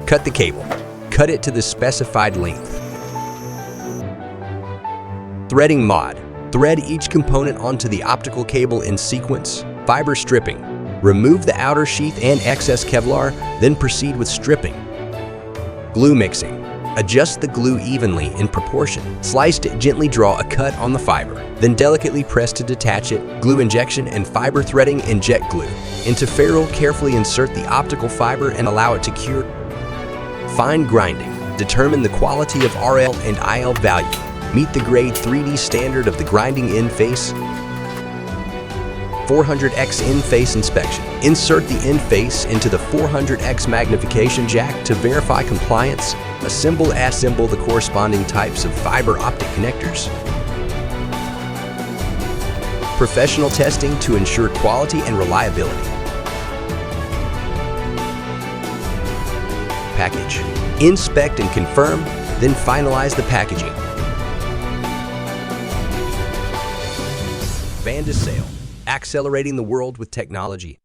Cut the cable. Cut it to the specified length. Threading mod. Thread each component onto the optical cable in sequence. Fiber stripping. Remove the outer sheath and excess Kevlar, then proceed with stripping. Glue mixing. Adjust the glue evenly in proportion. Sliced it, gently draw a cut on the fiber, then delicately press to detach it. Glue injection and fiber threading. Inject glue into ferrule. Carefully insert the optical fiber and allow it to cure. Fine grinding. Determine the quality of RL and IL value. Meet the grade 3D standard of the grinding in-face. 400x in-face inspection. Insert the in-face into the 400x magnification jack to verify compliance. Assemble the corresponding types of fiber optic connectors. Professional testing to ensure quality and reliability. Package. Inspect and confirm, then finalize the packaging. Van de Sale. Accelerating the world with technology.